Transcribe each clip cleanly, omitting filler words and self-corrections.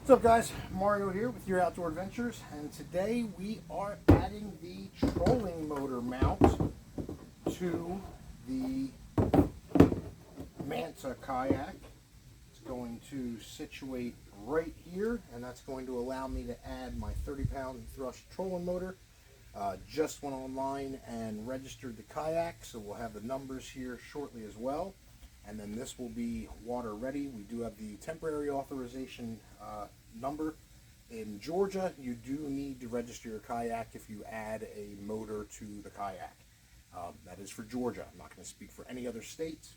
What's up, guys? Mario here with your Outdoor Adventures, and today we are adding the trolling motor mount to the MANTA Kayak. It's going to situate right here, and that's going to allow me to add my 30-pound thrust trolling motor. Just went online and registered the kayak, so we'll have the numbers here shortly as well. And then this will be water ready. We do have the temporary authorization number. In Georgia, you do need to register your kayak if you add a motor to the kayak. That is for Georgia. I'm not going to speak for any other states,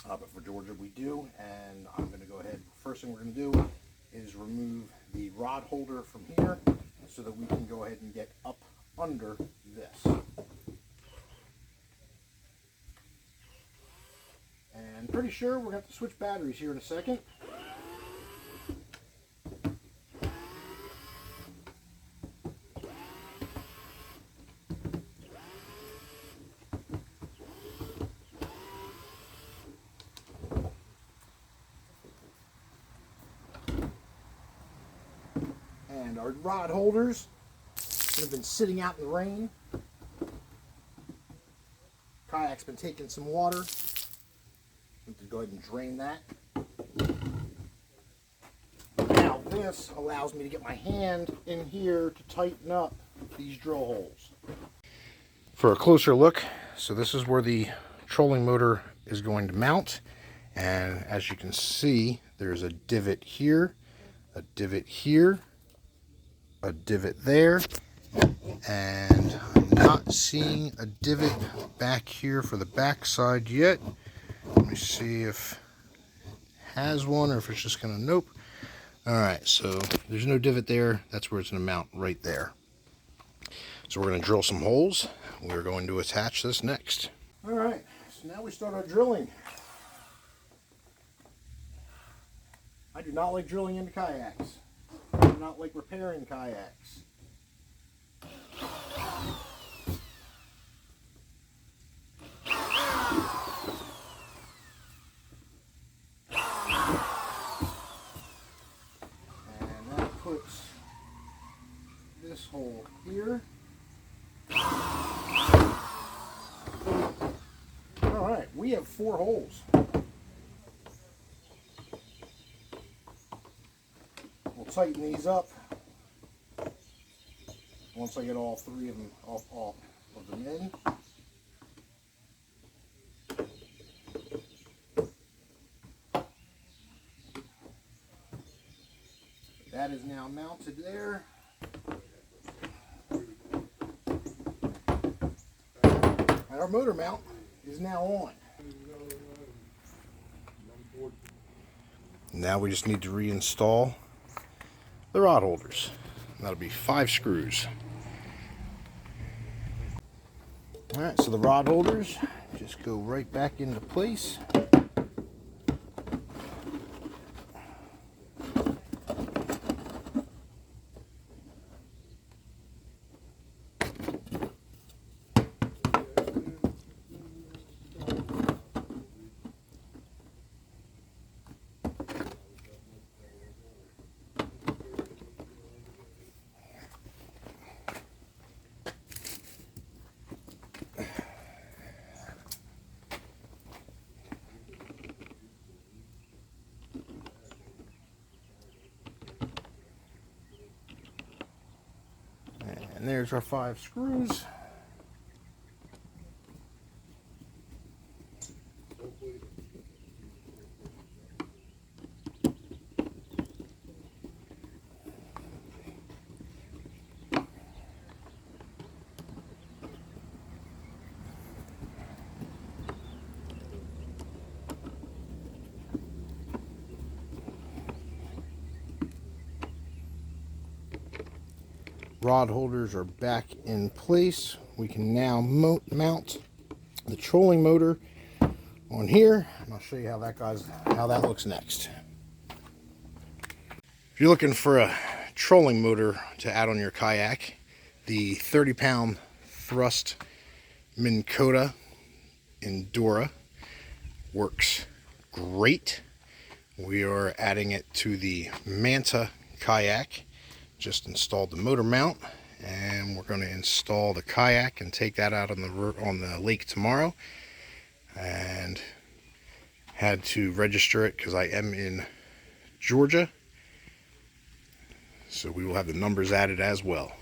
but for Georgia we do. And I'm going to go ahead. First thing we're going to do is remove the rod holder from here so that we can go ahead and get up under this. And pretty sure we're going to have to switch batteries here in a second. And our rod holders have been sitting out in the rain. Kayak's been taking some water. Need to go ahead and drain that. Now this allows me to get my hand in here to tighten up these drill holes. For a closer look, so this is where the trolling motor is going to mount, and as you can see, there's a divot here, a divot here, a divot there, and I'm not seeing a divot back here for the back side yet. Let me see if it has one or if it's just gonna, nope. Alright, so there's no divot there. That's where it's gonna mount, right there. So we're gonna drill some holes. We're going to attach this next. Alright, so now we start our drilling. I do not like drilling into kayaks. I do not like repairing kayaks. This hole here. Alright, we have 4 holes. We'll tighten these up once I get all 3 of them off of them in. That is now mounted there. And our motor mount is now on. Now we just need to reinstall the rod holders. That'll be 5 screws. Alright, so the rod holders just go right back into place. And there's our 5 screws. Rod holders are back in place. We can now mount the trolling motor on here, and I'll show you how that looks next. If you're looking for a trolling motor to add on your kayak, the 30-pound thrust Minn Kota Endura works great. We are adding it to the MANTA kayak. Just installed the motor mount, and we're going to install the kayak and take that out on the lake tomorrow. And had to register it because I am in Georgia, so we will have the numbers added as well.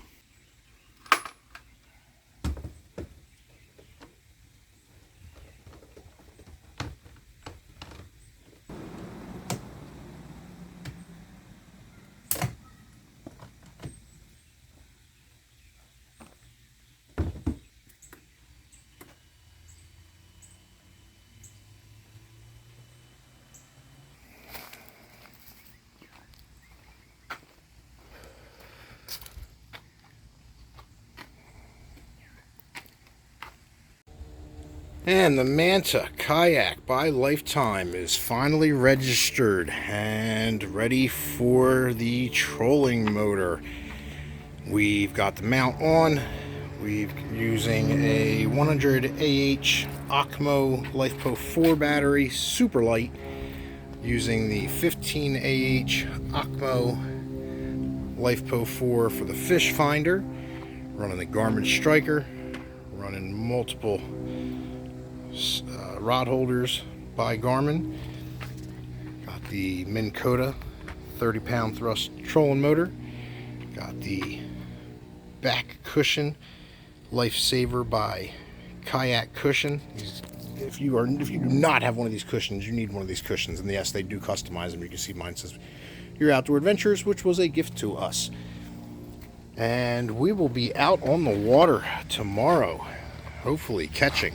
And the MANTA Kayak by Lifetime is finally registered and ready for the trolling motor. We've got the mount on. We're using a 100 AH Ocmo LifePo 4 battery, super light, using the 15 AH Ocmo LifePo 4 for the fish finder, running the Garmin Striker, running multiple rod holders by Garmin. Got the Minn Kota 30-pound thrust trolling motor. Got the back cushion Lifesaver by Kayak Cushion. If you do not have one of these cushions, you need one of these cushions. And yes, they do customize them. You can see mine says Your Outdoor Adventures, which was a gift to us. And we will be out on the water tomorrow, hopefully catching